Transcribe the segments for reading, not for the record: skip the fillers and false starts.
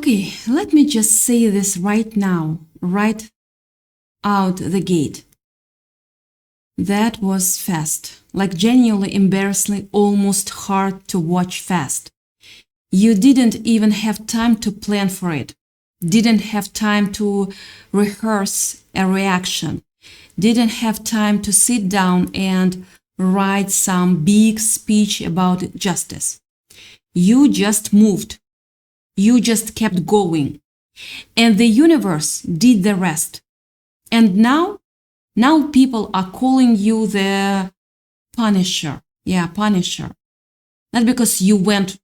Okay, let me just say this right now, right out the gate. That was fast, like genuinely embarrassingly almost hard to watch fast. You didn't even have time to plan for it, didn't have time to rehearse a reaction, didn't have time to sit down and write some big speech about justice. You just moved. You just kept going. And the universe did the rest. And now people are calling you the Punisher. Yeah, Punisher. Not because you went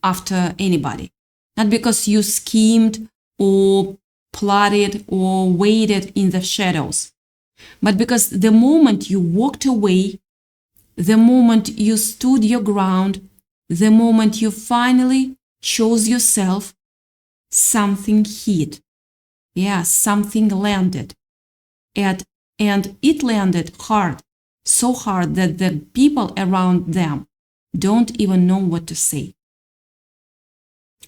after anybody. Not because you schemed or plotted or waited in the shadows. But because the moment you walked away, the moment you stood your ground, the moment you finally chose yourself, something hit. Yeah, something landed. And it landed hard, so hard that the people around them don't even know what to say.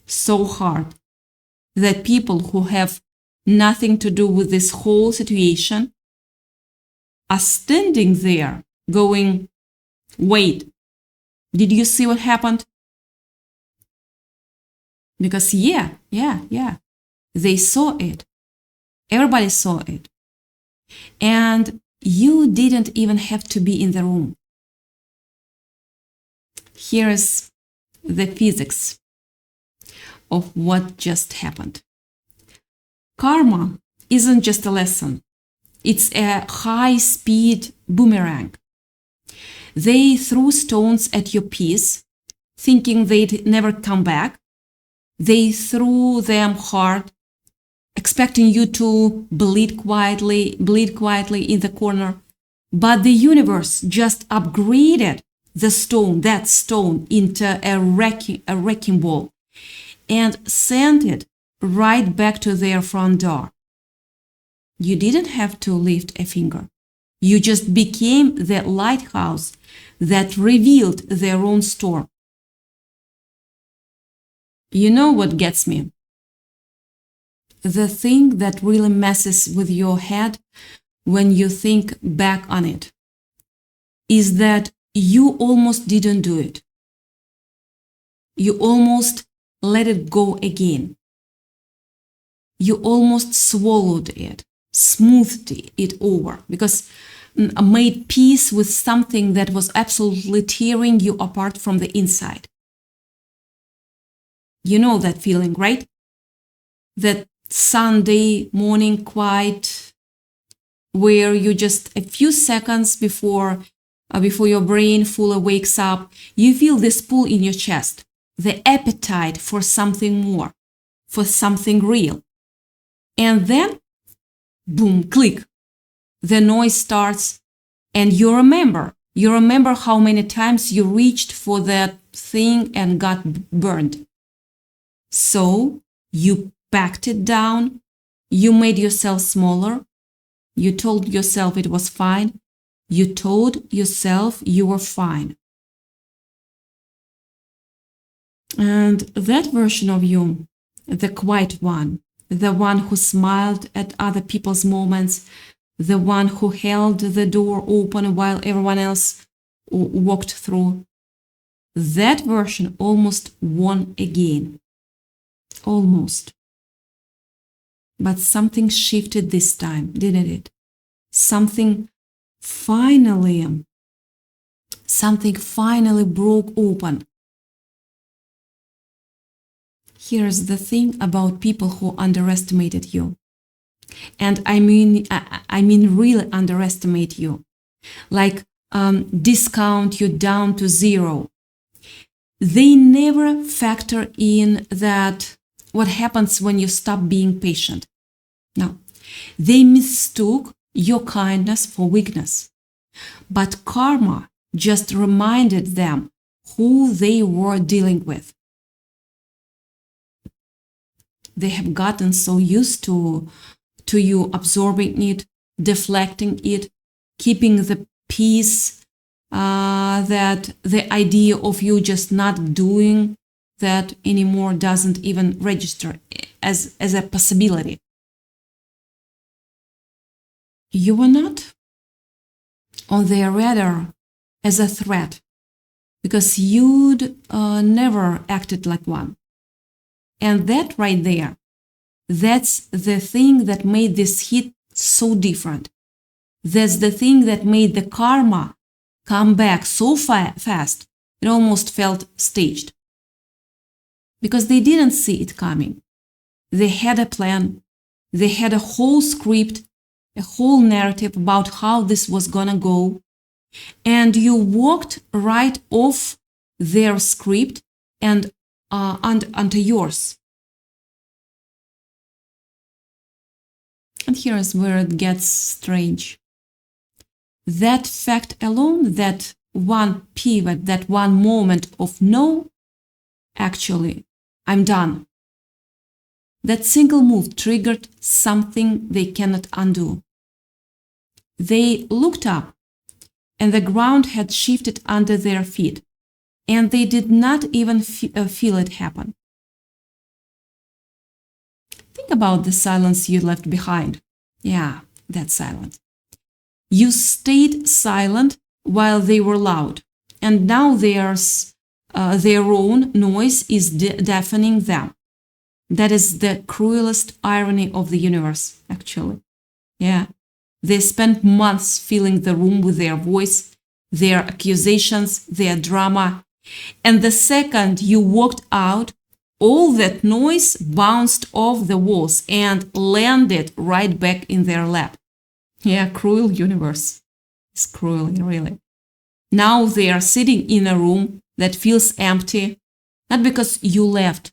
So hard that people who have nothing to do with this whole situation are standing there going, wait, did you see what happened? Because yeah, they saw it. Everybody saw it. And you didn't even have to be in the room. Here is the physics of what just happened. Karma isn't just a lesson. It's a high-speed boomerang. They threw stones at your peace, thinking they'd never come back. They threw them hard, expecting you to bleed quietly in the corner. But the universe just upgraded that stone into a wrecking ball and sent it right back to their front door. You didn't have to lift a finger. You just became the lighthouse that revealed their own storm. You know what gets me? The thing that really messes with your head when you think back on it is that you almost didn't do it. You almost let it go again. You almost swallowed it, smoothed it over, because made peace with something that was absolutely tearing you apart from the inside. You know that feeling, right? That Sunday morning quiet where you just a few seconds before your brain fully wakes up, you feel this pull in your chest, the appetite for something more, for something real. And then, boom, click, the noise starts, and you remember how many times you reached for that thing and got burned. So you packed it down, you made yourself smaller, you told yourself it was fine, you told yourself you were fine. And that version of you, the quiet one, the one who smiled at other people's moments, the one who held the door open while everyone else walked through, that version almost won again. Almost. But something shifted this time, didn't it? Something finally broke open. Here's the thing about people who underestimated you. And I mean really underestimate you. Like discount you down to zero. They never factor in that what happens when you stop being patient. No, they mistook your kindness for weakness. But karma just reminded them who they were dealing with. They have gotten so used to you absorbing it, deflecting it, keeping the peace, that the idea of you just not doing that anymore doesn't even register as a possibility. You were not on their radar as a threat, because you'd never acted like one. And that right there, that's the thing that made this hit so different. That's the thing that made the karma come back so fast, it almost felt staged. Because they didn't see it coming. They had a plan, they had a whole script, a whole narrative about how this was gonna go, and you walked right off their script and onto yours. And here is where it gets strange. That fact alone, that one pivot, that one moment of no, actually, I'm done. That single move triggered something they cannot undo. They looked up, and the ground had shifted under their feet, and they did not even feel it happen. Think about the silence you left behind. Yeah, that silence. You stayed silent while they were loud, and now their own noise is deafening them. That is the cruelest irony of the universe, actually. Yeah. They spent months filling the room with their voice, their accusations, their drama. And the second you walked out, all that noise bounced off the walls and landed right back in their lap. Yeah, cruel universe. It's cruel, really. Now they are sitting in a room that feels empty, not because you left,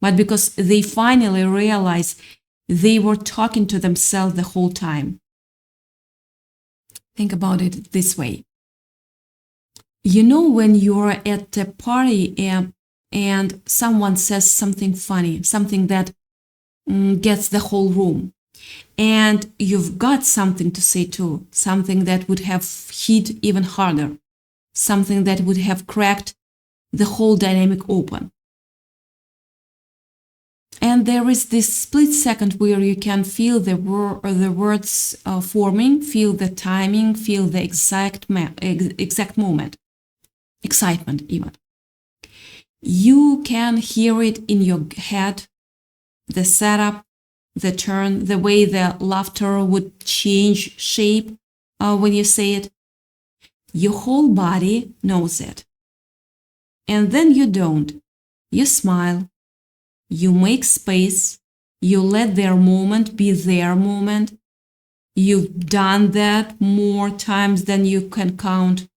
but because they finally realize they were talking to themselves the whole time. Think about it this way. You know when you're at a party and someone says something funny, something that gets the whole room, and you've got something to say too, something that would have hit even harder, something that would have cracked the whole dynamic open. And there is this split second where you can feel the words forming, feel the timing, feel the exact moment, excitement even. You can hear it in your head, the setup, the turn, the way the laughter would change shape when you say it. Your whole body knows it. And then you don't. You smile. You make space, you let their moment be their moment. You've done that more times than you can count.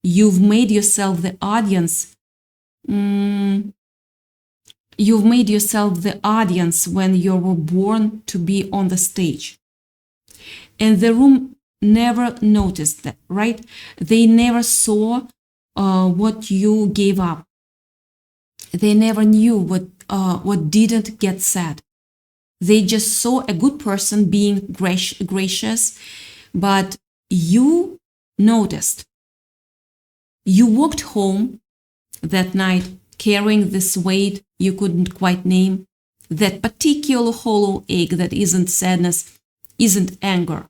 You've made yourself the audience. You've made yourself the audience when you were born to be on the stage. And the room never noticed that, right? They never saw what you gave up. They never knew what didn't get said. They just saw a good person being gracious, but you noticed. You walked home that night carrying this weight you couldn't quite name, that particular hollow ache that isn't sadness, isn't anger.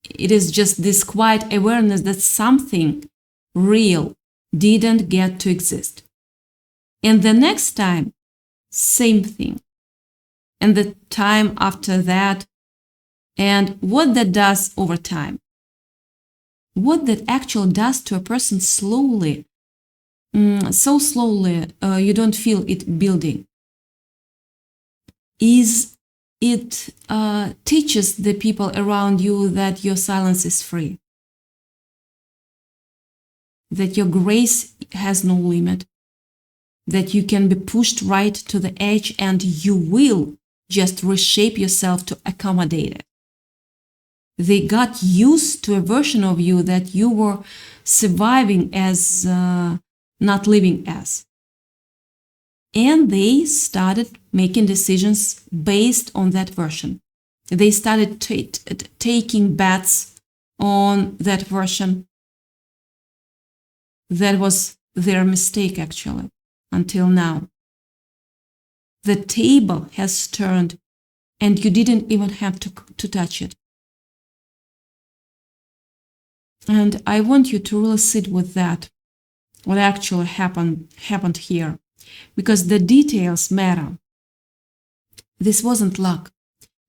It is just this quiet awareness that something real didn't get to exist. And the next time, same thing. And the time after that, and what that does over time. What that actually does to a person slowly, so slowly you don't feel it building, is it teaches the people around you that your silence is free, that your grace has no limit, that you can be pushed right to the edge and you will just reshape yourself to accommodate it. They got used to a version of you that you were surviving as, not living as. And they started making decisions based on that version. They started taking bets on that version. That was their mistake, actually, until now. The table has turned and you didn't even have to touch it. And I want you to really sit with that, what actually happened here, because the details matter. This wasn't luck.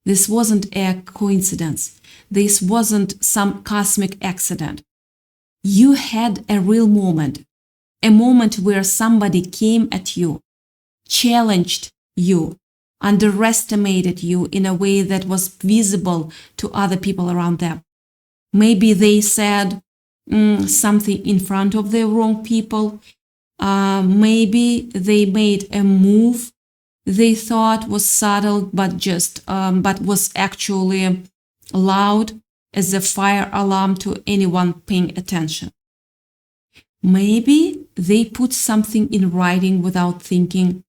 This wasn't a coincidence. This wasn't some cosmic accident. You had a real moment, a moment where somebody came at you, challenged you, underestimated you in a way that was visible to other people around them. Maybe they said something in front of the wrong people. Maybe they made a move they thought was subtle, but was actually loud as a fire alarm to anyone paying attention. Maybe they put something in writing without thinking.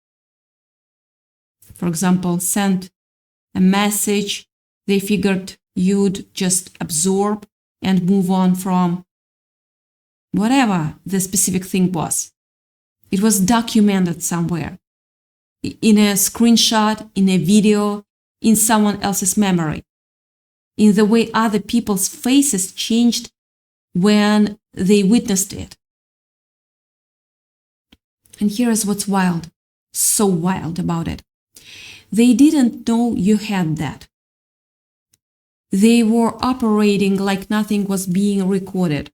For example, sent a message they figured you'd just absorb and move on from. Whatever the specific thing was, it was documented somewhere, in a screenshot, in a video, in someone else's memory, in the way other people's faces changed when they witnessed it. And here's what's wild, so wild about it. They didn't know you had that. They were operating like nothing was being recorded,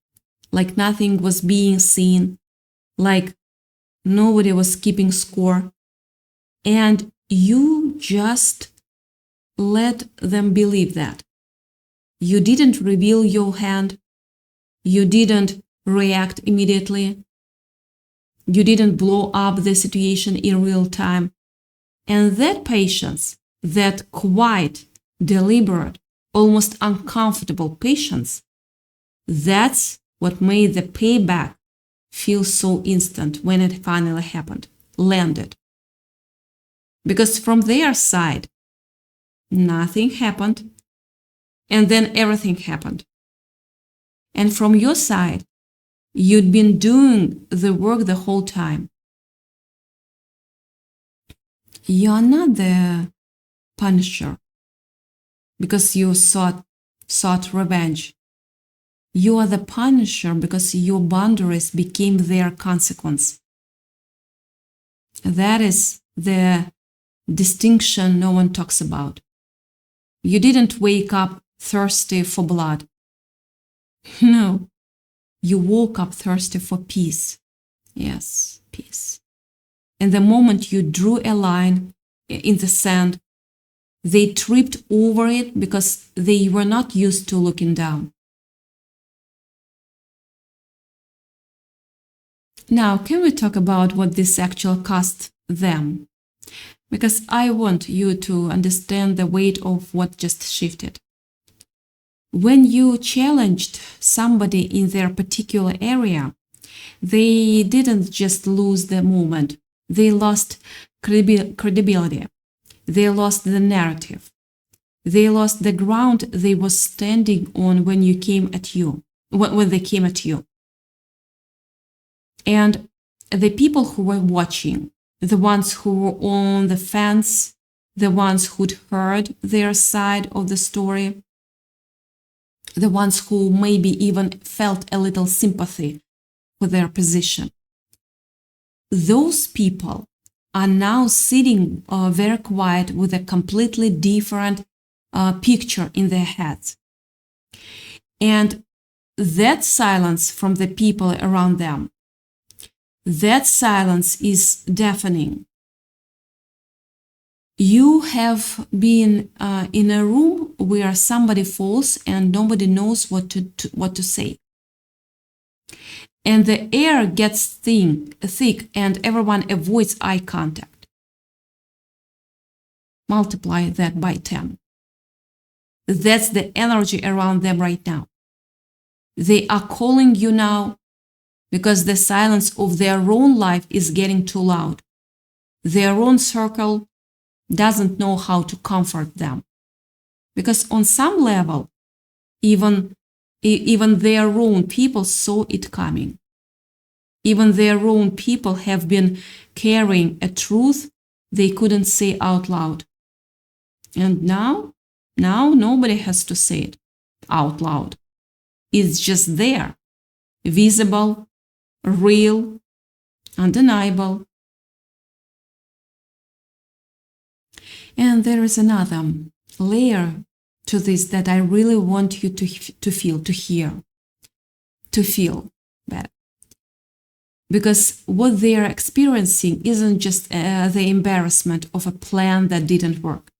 like nothing was being seen, like nobody was keeping score. And you just let them believe that. You didn't reveal your hand. You didn't react immediately. You didn't blow up the situation in real time. And that patience, that quiet, deliberate, almost uncomfortable patience, that's what made the payback feel so instant when it finally happened, landed. Because from their side, nothing happened, and then everything happened. And from your side, you'd been doing the work the whole time. You're not the punisher because you sought revenge. You are the punisher because your boundaries became their consequence. That is the distinction no one talks about. You didn't wake up thirsty for blood. No, you woke up thirsty for peace. Yes, peace. And the moment you drew a line in the sand, they tripped over it because they were not used to looking down. Now, can we talk about what this actually cost them? Because I want you to understand the weight of what just shifted. When you challenged somebody in their particular area, they didn't just lose the moment. They lost credibility. They lost the narrative. They lost the ground they were standing on when they came at you. And the people who were watching, the ones who were on the fence, the ones who'd heard their side of the story, the ones who maybe even felt a little sympathy for their position. Those people are now sitting very quiet with a completely different picture in their heads. And that silence from the people around them, that silence is deafening. You have been in a room where somebody falls and nobody knows what to say. And the air gets thick and everyone avoids eye contact. Multiply that by 10. That's the energy around them right now. They are calling you now because the silence of their own life is getting too loud. Their own circle doesn't know how to comfort them. Because on some level, even their own people saw it coming. Even their own people have been carrying a truth they couldn't say out loud. And now nobody has to say it out loud. It's just there, visible, real, undeniable. And there is another layer to this that I really want you to feel, to hear, to feel better. Because what they are experiencing isn't just the embarrassment of a plan that didn't work.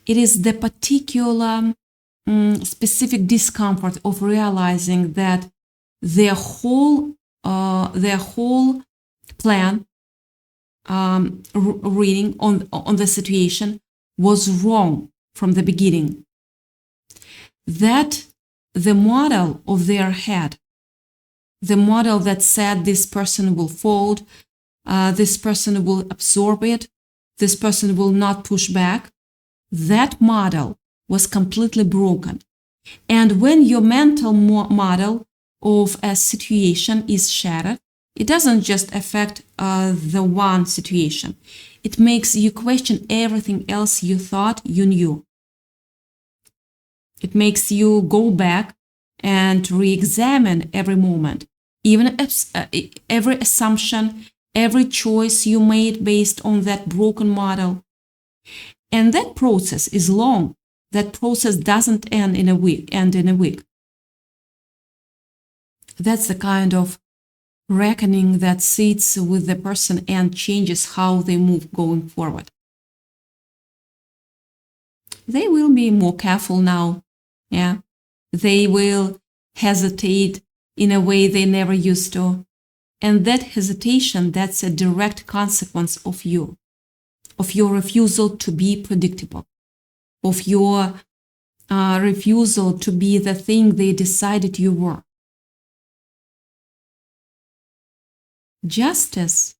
It is the particular specific discomfort of realizing that their whole plan, reading on the situation was wrong from the beginning. That the model of their head, the model that said this person will fold, this person will absorb it, this person will not push back, that model was completely broken. And when your mental model of a situation is shattered, it doesn't just affect the one situation. It makes you question everything else you thought you knew. It makes you go back and re-examine every moment, even every assumption, every choice you made based on that broken model. And that process is long. That process doesn't end in a week. That's the kind of reckoning that sits with the person and changes how they move going forward. They will be more careful now. Yeah, they will hesitate in a way they never used to. And that hesitation, that's a direct consequence of your refusal to be predictable, of your refusal to be the thing they decided you were. Justice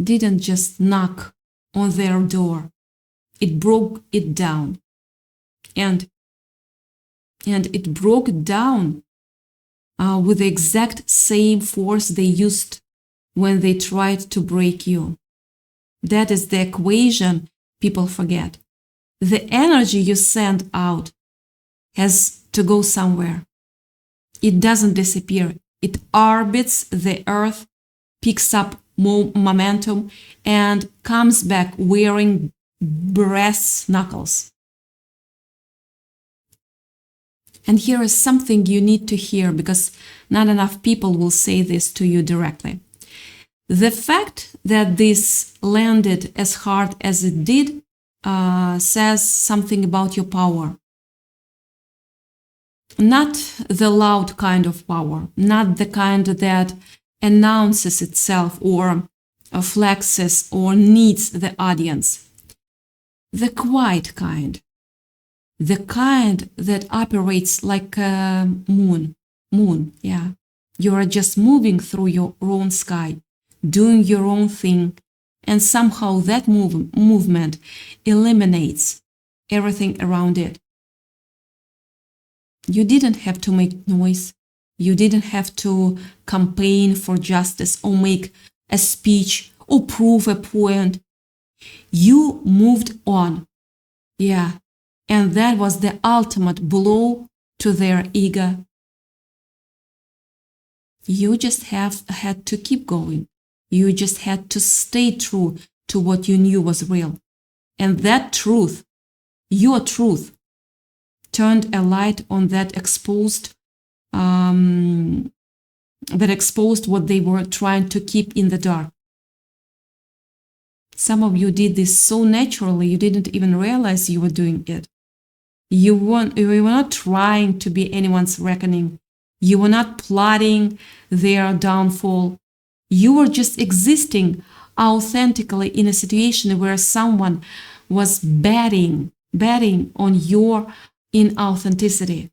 didn't just knock on their door. It broke it down. And it broke down with the exact same force they used when they tried to break you. That is the equation people forget. The energy you send out has to go somewhere. It doesn't disappear. It orbits the earth, picks up momentum, and comes back wearing brass knuckles. And here is something you need to hear, because not enough people will say this to you directly. The fact that this landed as hard as it did says something about your power. Not the loud kind of power, not the kind that announces itself or flexes or needs the audience. The quiet kind. The kind that operates like a moon, yeah. You are just moving through your own sky, doing your own thing, and somehow that movement eliminates everything around it. You didn't have to make noise. You didn't have to campaign for justice or make a speech or prove a point. You moved on, yeah. And that was the ultimate blow to their ego. You just had to keep going. You just had to stay true to what you knew was real. And that truth, your truth, turned a light on that exposed what they were trying to keep in the dark. Some of you did this so naturally you didn't even realize you were doing it. You were not trying to be anyone's reckoning. You were not plotting their downfall. You were just existing authentically in a situation where someone was betting on your inauthenticity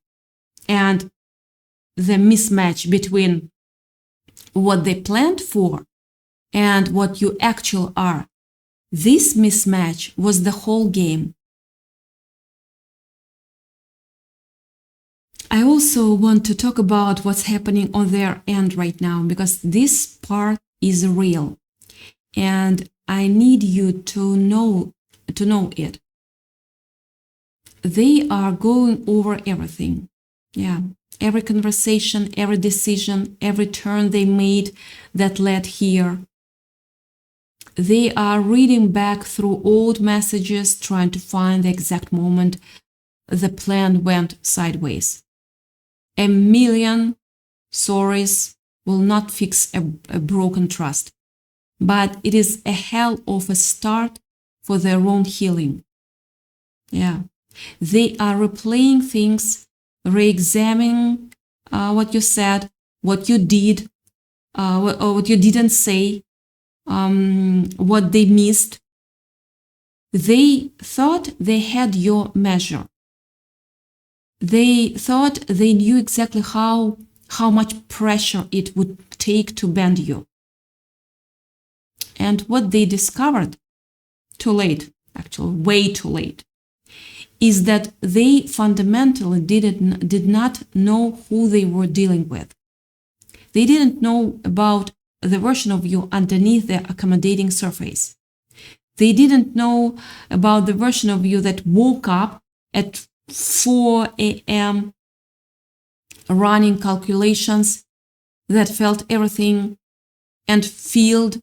and the mismatch between what they planned for and what you actually are. This mismatch was the whole game. I also want to talk about what's happening on their end right now, because this part is real. and I need you to know it. They are going over everything. Yeah. Every conversation, every decision, every turn they made that led here. They are reading back through old messages, trying to find the exact moment the plan went sideways. A million sorries will not fix a broken trust, but it is a hell of a start for their own healing. Yeah. They are replaying things, re-examining what you said, what you did, what you didn't say, what they missed. They thought they had your measure. They thought they knew exactly how much pressure it would take to bend you. And what they discovered, too late, actually, way too late, is that they fundamentally did not know who they were dealing with. They didn't know about the version of you underneath their accommodating surface. They didn't know about the version of you that woke up at 4 a.m. running calculations, that felt everything and filed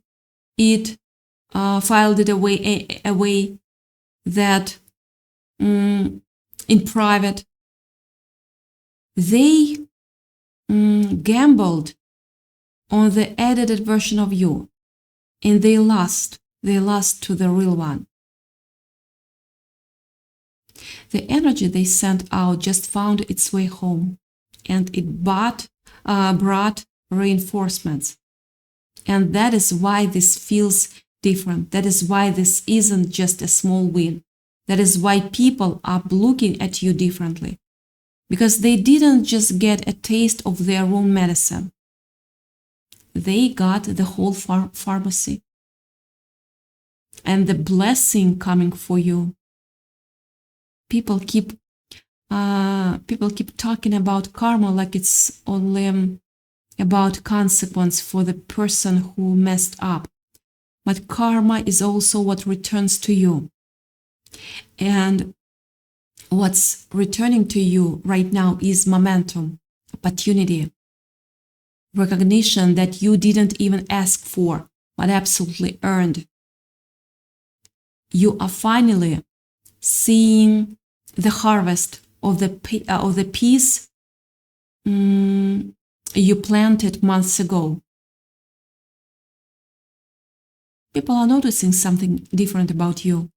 it away that in private. They gambled on the edited version of you, and they lost to the real one. The energy they sent out just found its way home, and it brought reinforcements. And that is why this feels different. That is why this isn't just a small win. That is why people are looking at you differently. Because they didn't just get a taste of their own medicine. They got the whole pharmacy. And the blessing coming for you. People keep talking about karma like it's only about consequence for the person who messed up. But karma is also what returns to you. And what's returning to you right now is momentum, opportunity, recognition that you didn't even ask for, but absolutely earned. You are finally seeing the harvest of the peace you planted months ago. People are noticing something different about you.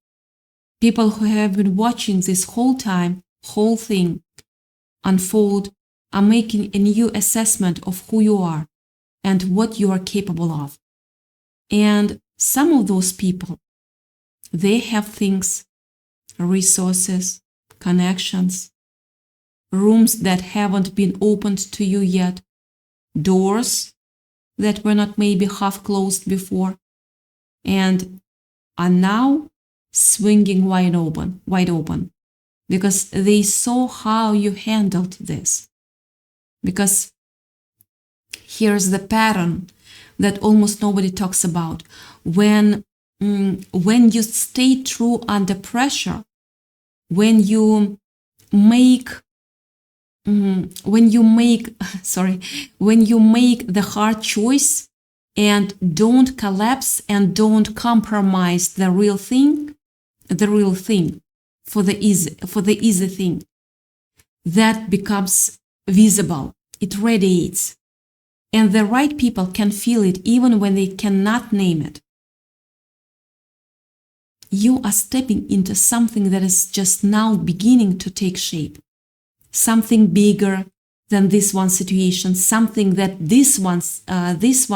People who have been watching this whole thing unfold, are making a new assessment of who you are and what you are capable of. And some of those people, they have things, resources, connections, rooms that haven't been opened to you yet, doors that were not maybe half closed before, and are now swinging wide open, because they saw how you handled this. Because here's the pattern that almost nobody talks about. When you stay true under pressure, when you make the hard choice and don't collapse and don't compromise the real thing for the easy thing, that becomes visible. It radiates. And the right people can feel it even when they cannot name it. You are stepping into something that is just now beginning to take shape. Something bigger than this one situation, something that this one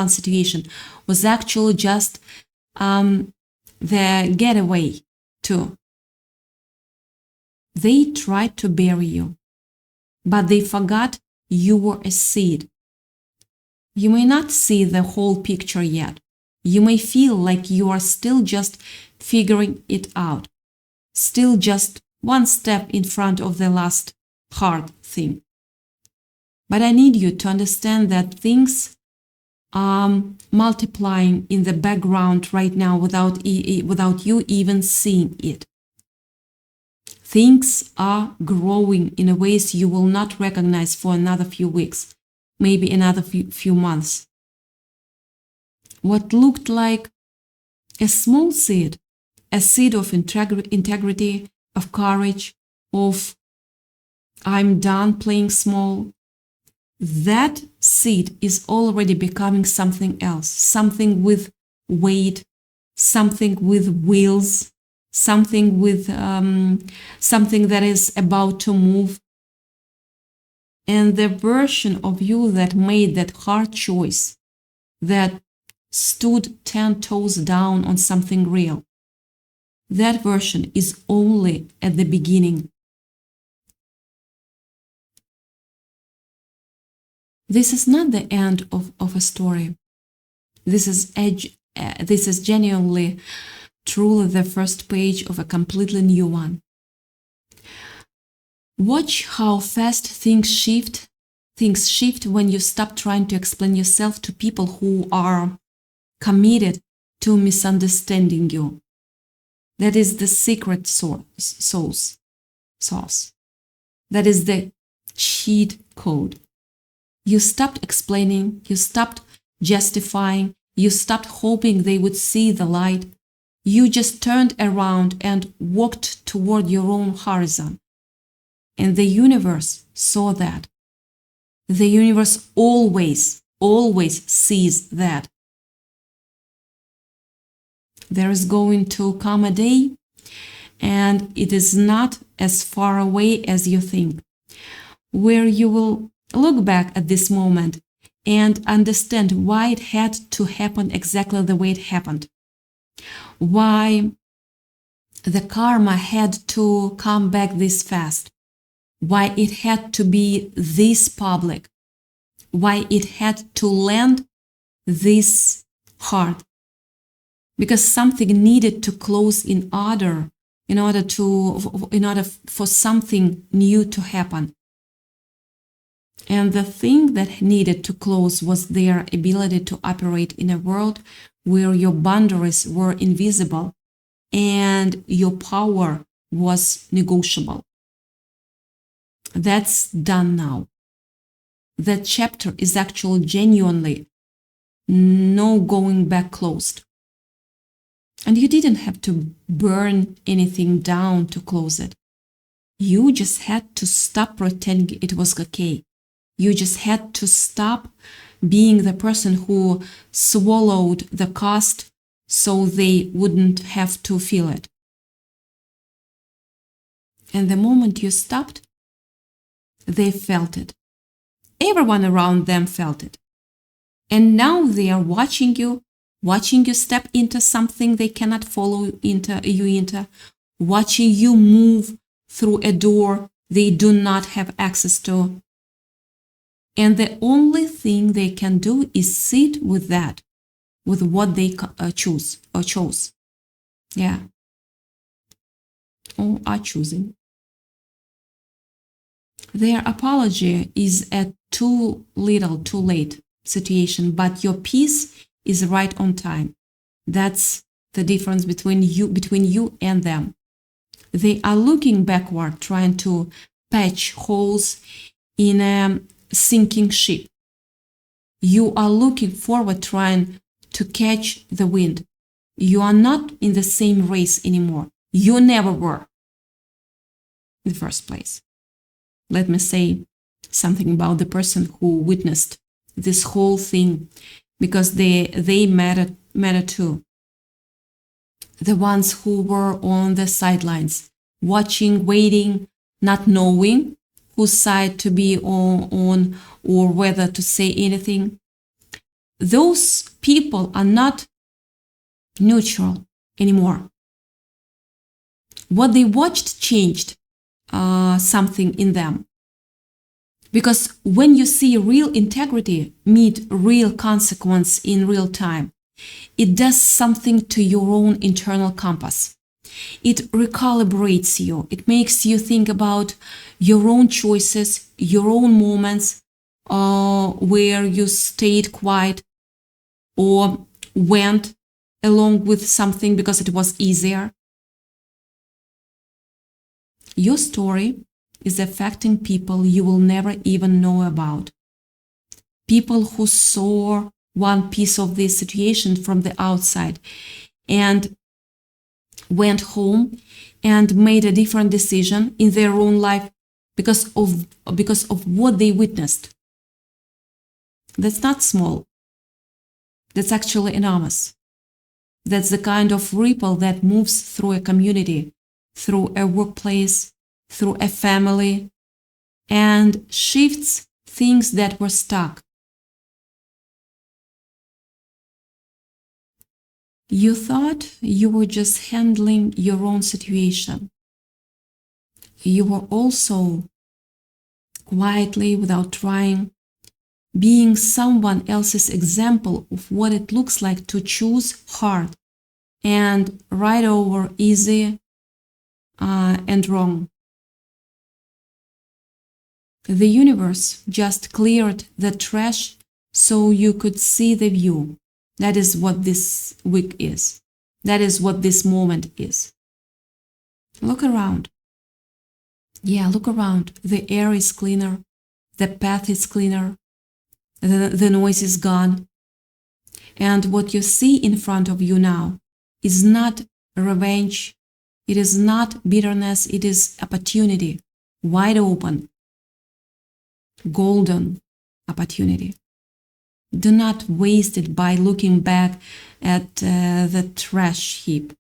situation was actually just the getaway to. They tried to bury you, but they forgot you were a seed. You may not see the whole picture yet. You may feel like you are still just figuring it out, still just one step in front of the last hard thing. But I need you to understand that things multiplying in the background right now without you even seeing it. Things are growing in ways you will not recognize for another few weeks, maybe another few months. What looked like a small seed, a seed of integrity, of courage, of I'm done playing small, that seed is already becoming something else, something with weight, something with wheels, something with something that is about to move. And the version of you that made that hard choice, that stood 10 toes down on something real, that version is only at the beginning. This is not the end of a story. This is genuinely, truly the first page of a completely new one. Watch how fast things shift when you stop trying to explain yourself to people who are committed to misunderstanding you. That is the secret sauce. That is the cheat code. You stopped explaining, you stopped justifying, you stopped hoping they would see the light. You just turned around and walked toward your own horizon. And the universe saw that. The universe always sees that. There is going to come a day, and it is not as far away as you think, where you will look back at this moment and understand why it had to happen exactly the way it happened. Why the karma had to come back this fast. Why it had to be this public. Why it had to land this hard. Because something needed to close in order for something new to happen. And the thing that needed to close was their ability to operate in a world where your boundaries were invisible and your power was negotiable. That's done now. That chapter is actually genuinely no going back closed. And you didn't have to burn anything down to close it. You just had to stop pretending it was okay. You just had to stop being the person who swallowed the cost so they wouldn't have to feel it. And the moment you stopped, they felt it. Everyone around them felt it. And now they are watching you step into something they cannot follow into, watching you move through a door they do not have access to. And the only thing they can do is sit with that, with what they chose. Yeah. Or are choosing. Their apology is a too little, too late situation, but your peace is right on time. That's the difference between you and them. They are looking backward, trying to patch holes in a sinking ship. You are looking forward, trying to catch the wind. You are not in the same race anymore. You never were in the first place. Let me say something about the person who witnessed this whole thing, because they matter too. The ones who were on the sidelines, watching, waiting, not knowing whose side to be on or whether to say anything. Those people are not neutral anymore. What they watched changed something in them. Because when you see real integrity meet real consequence in real time, it does something to your own internal compass. It recalibrates you. It makes you think about your own choices, your own moments where you stayed quiet, or went along with something because it was easier. Your story is affecting people you will never even know about. People who saw one piece of this situation from the outside and went home and made a different decision in their own life because of what they witnessed. That's not small. That's actually enormous. That's the kind of ripple that moves through a community, through a workplace, through a family, and shifts things that were stuck. You thought you were just handling your own situation. You were also quietly, without trying, being someone else's example of what it looks like to choose hard and right over easy and wrong. The universe just cleared the trash so you could see the view. That is what this week is. That is what this moment is. Look around. Yeah, look around. The air is cleaner. The path is cleaner. The noise is gone. And what you see in front of you now is not revenge. It is not bitterness. It is opportunity. Wide open. Golden opportunity. Do not waste it by looking back at the trash heap.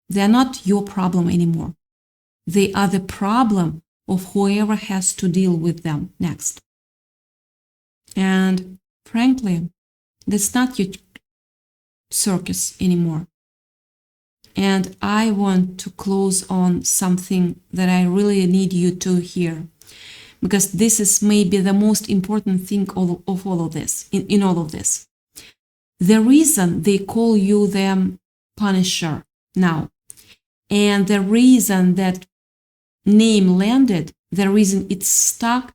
They are not your problem anymore. They are the problem of whoever has to deal with them next. And frankly, that's not your circus anymore. And I want to close on something that I really need you to hear, because this is maybe the most important thing of all of this, in all of this. The reason they call you the Punisher now, and the reason that name landed, the reason it's stuck,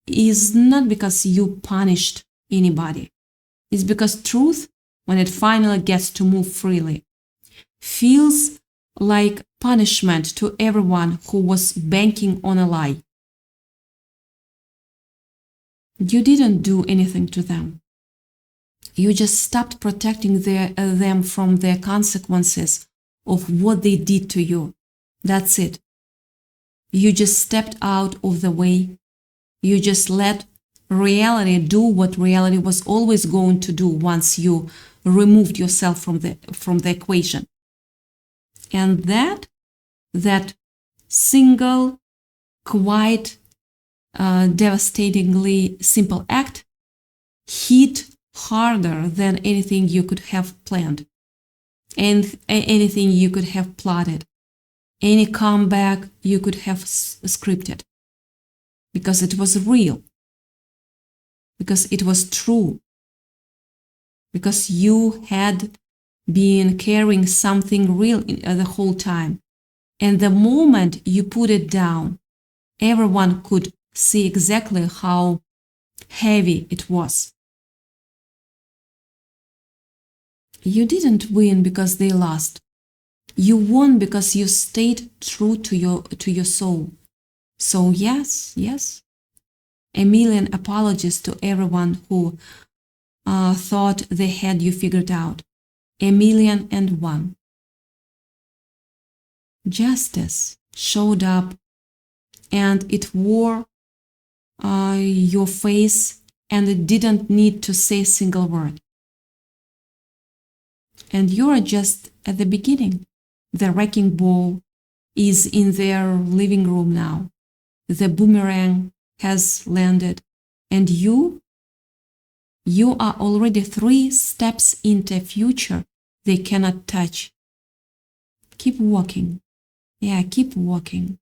is not because you punished anybody. It's because truth, when it finally gets to move freely, feels like punishment to everyone who was banking on a lie. You didn't do anything to them. You just stopped protecting them from the consequences of what they did to you. That's it. You just stepped out of the way. You just let reality do what reality was always going to do once you removed yourself from the equation. And that single, quiet, devastatingly simple act hit harder than anything you could have planned and anything you could have plotted, any comeback you could have scripted, because it was real, because it was true, because you had been carrying something real the whole time. And the moment you put it down, everyone could see exactly how heavy it was. You didn't win because they lost. You won because you stayed true to your soul. So yes, a million apologies to everyone who thought they had you figured out. 1,000,001. Justice showed up, and it wore your face, and it didn't need to say a single word. And you're just at the beginning. The wrecking ball is in their living room now. The boomerang has landed, and you are already 3 steps into a future they cannot touch. Keep walking. Yeah, keep walking.